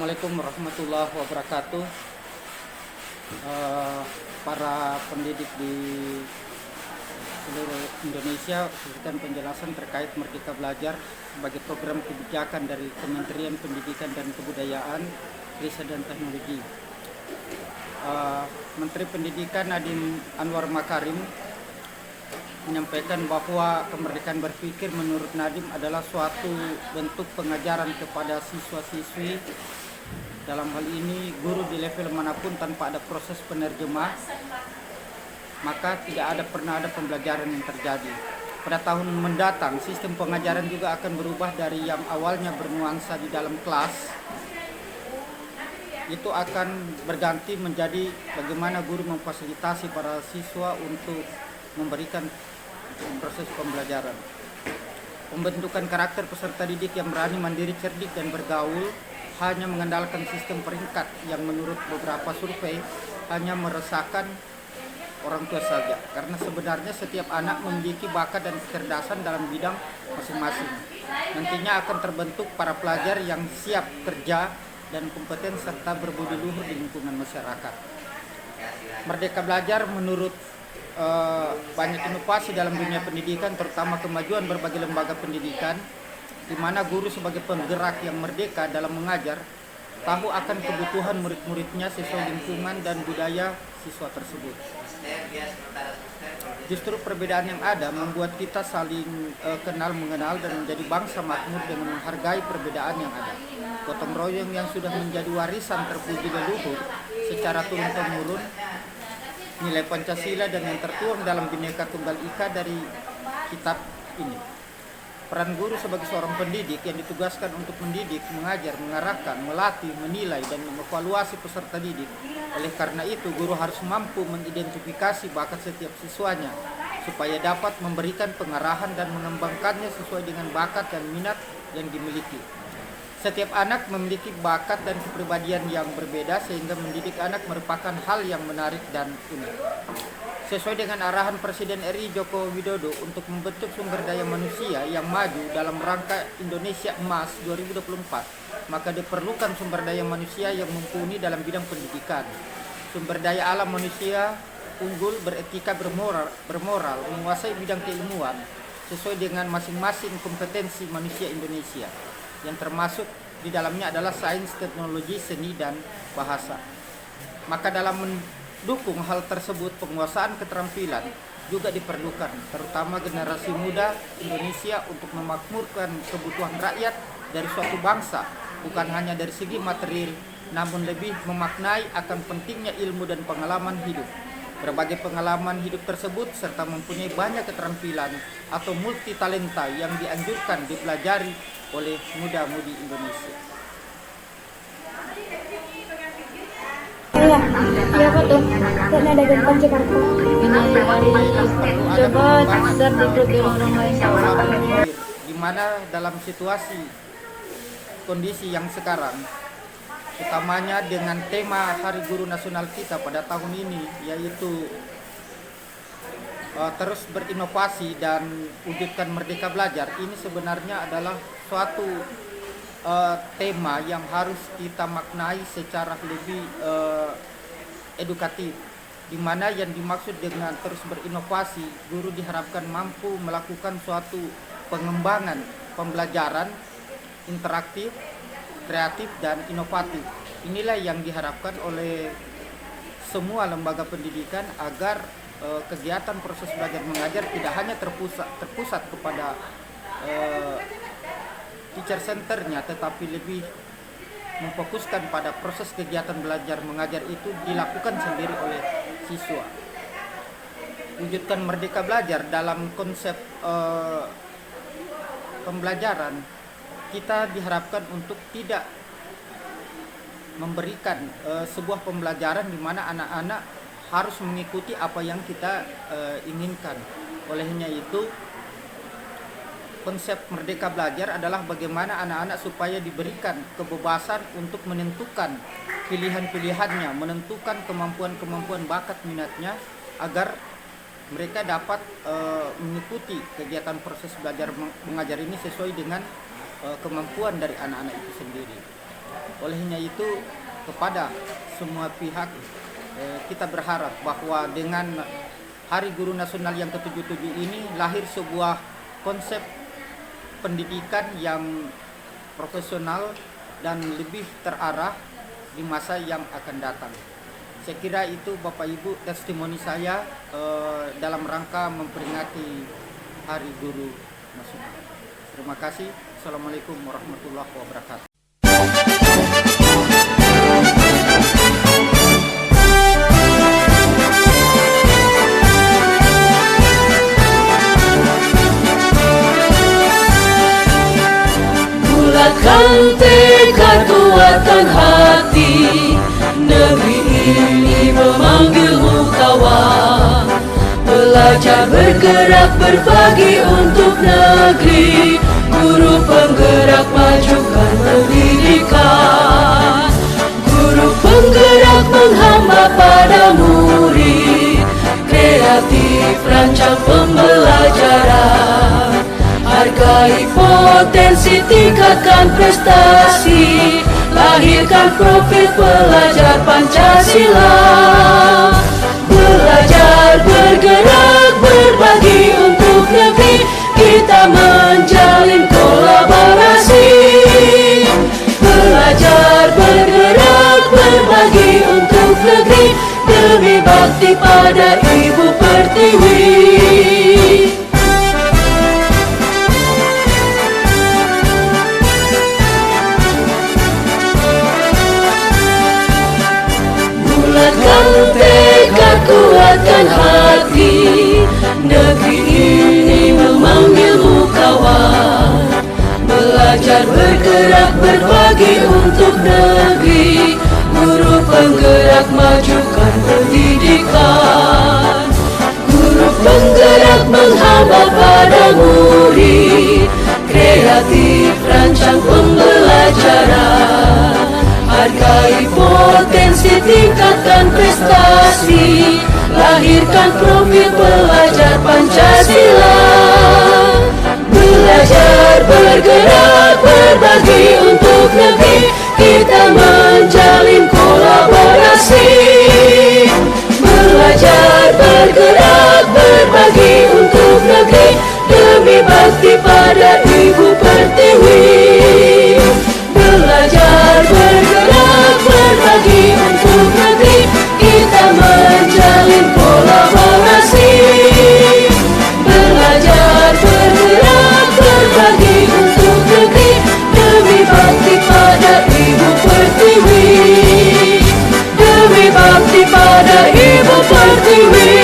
Assalamualaikum warahmatullahi wabarakatuh. Para pendidik di seluruh Indonesia memberikan penjelasan terkait Merdeka Belajar sebagai program kebijakan dari Kementerian Pendidikan dan Kebudayaan, Riset dan Teknologi. Menteri Pendidikan Nadiem Anwar Makarim menyampaikan bahwa kemerdekaan berpikir menurut Nadiem adalah suatu bentuk pengajaran kepada siswa-siswi, dalam hal ini guru di level manapun, tanpa ada proses penerjemah, maka tidak pernah ada pembelajaran yang terjadi. Pada tahun mendatang, sistem pengajaran juga akan berubah dari yang awalnya bernuansa di dalam kelas, itu akan berganti menjadi bagaimana guru memfasilitasi para siswa untuk memberikan proses pembelajaran. Pembentukan karakter peserta didik yang berani, mandiri, cerdik, dan bergaul hanya mengandalkan sistem peringkat yang menurut beberapa survei hanya meresahkan orang tua saja, karena sebenarnya setiap anak memiliki bakat dan kecerdasan dalam bidang masing-masing. Nantinya akan terbentuk para pelajar yang siap kerja dan kompeten serta berbudi luhur di lingkungan masyarakat. Merdeka Belajar menurut banyak inovasi dalam dunia pendidikan, terutama kemajuan berbagai lembaga pendidikan, di mana guru sebagai penggerak yang merdeka dalam mengajar, tahu akan kebutuhan murid-muridnya sesuai lingkungan dan budaya siswa tersebut. Justru perbedaan yang ada membuat kita saling kenal mengenal dan menjadi bangsa makmur dengan menghargai perbedaan yang ada. Gotong royong yang sudah menjadi warisan terpuji leluhur secara turun-temurun, nilai Pancasila dan yang tertuang dalam Bhinneka Tunggal Ika dari kitab ini. Peran guru sebagai seorang pendidik yang ditugaskan untuk mendidik, mengajar, mengarahkan, melatih, menilai, dan mengevaluasi peserta didik. Oleh karena itu, guru harus mampu mengidentifikasi bakat setiap siswanya supaya dapat memberikan pengarahan dan mengembangkannya sesuai dengan bakat dan minat yang dimiliki. Setiap anak memiliki bakat dan kepribadian yang berbeda, sehingga mendidik anak merupakan hal yang menarik dan unik. Sesuai dengan arahan Presiden RI Joko Widodo untuk membentuk sumber daya manusia yang maju dalam rangka Indonesia Emas 2024, maka diperlukan sumber daya manusia yang mumpuni dalam bidang pendidikan. Sumber daya alam manusia unggul, beretika, bermoral, menguasai bidang keilmuan sesuai dengan masing-masing kompetensi manusia Indonesia, yang termasuk di dalamnya adalah sains, teknologi, seni, dan bahasa. Maka dalam mendukung hal tersebut, penguasaan keterampilan juga diperlukan, terutama generasi muda Indonesia, untuk memakmurkan kebutuhan rakyat dari suatu bangsa, bukan hanya dari segi material, namun lebih memaknai akan pentingnya ilmu dan pengalaman hidup. Berbagai pengalaman hidup tersebut serta mempunyai banyak keterampilan atau multi talenta yang dianjurkan dipelajari oleh muda-mudi Indonesia. Iya apa tuh? Dan ada gempar Jakarta. Coba sadar diikuti orang lain. Di mana dalam situasi kondisi yang sekarang, utamanya dengan tema Hari Guru Nasional kita pada tahun ini, yaitu terus berinovasi dan wujudkan Merdeka Belajar, ini sebenarnya adalah suatu tema yang harus kita maknai secara lebih edukatif, di mana yang dimaksud dengan terus berinovasi, guru diharapkan mampu melakukan suatu pengembangan pembelajaran interaktif, kreatif, dan inovatif. Inilah yang diharapkan oleh semua lembaga pendidikan agar kegiatan proses belajar mengajar tidak hanya terpusat kepada teacher centernya, tetapi lebih memfokuskan pada proses kegiatan belajar mengajar itu dilakukan sendiri oleh siswa. Wujudkan Merdeka Belajar dalam konsep pembelajaran, kita diharapkan untuk tidak memberikan sebuah pembelajaran di mana anak-anak harus mengikuti apa yang kita inginkan. Olehnya itu, konsep Merdeka Belajar adalah bagaimana anak-anak supaya diberikan kebebasan untuk menentukan pilihan-pilihannya, menentukan kemampuan-kemampuan bakat minatnya, agar mereka dapat mengikuti kegiatan proses belajar mengajar ini sesuai dengan kemampuan dari anak-anak itu sendiri. Olehnya itu kepada semua pihak kita berharap bahwa dengan Hari Guru Nasional yang ke-77 ini lahir sebuah konsep pendidikan yang profesional dan lebih terarah di masa yang akan datang. Saya kira itu Bapak Ibu testimoni saya dalam rangka memperingati Hari Guru Nasional. Terima kasih. Assalamualaikum warahmatullahi wabarakatuh. Bulatkan tekad, kuatkan hati, negeri ini memanggilmu kawan. Belajar, bergerak, berbagi untuk negeri, guru penggerak majukan pendidikan. Guru penggerak menghamba pada murid, kreatif rancang pembelajaran. Hargai potensi, tingkatkan prestasi, lahirkan profil pelajar Pancasila. Belajar, bergerak, berbagi untuk negeri, kita menjalin kolaborasi. Belajar, bergerak, berbagi untuk negeri, demi bakti pada Ibu Pertiwi. Bulatkan tekad, kuatkan hati, negeri ini memanggilmu kawan. Belajar, bergerak, berbagi untuk negeri, guru penggerak majukan pendidikan. Guru penggerak menghamba pada murid, kreatif rancang pembelajaran. Hargai potensi, tingkatkan prestasi, lahirkan profil pelajar Pancasila. Belajar, bergerak, berbagi untuk negeri, kita menjalin kolaborasi. Belajar, bergerak, berbagi untuk negeri, demi bakti pada Ibu Pertiwi. Belajar, bergerak, berbagi untuk negeri, kita menjalin kolaborasi. Belajar, bergerak, berbagi untuk negeri, demi bakti pada Ibu Pertiwi. Demi bakti pada Ibu Pertiwi.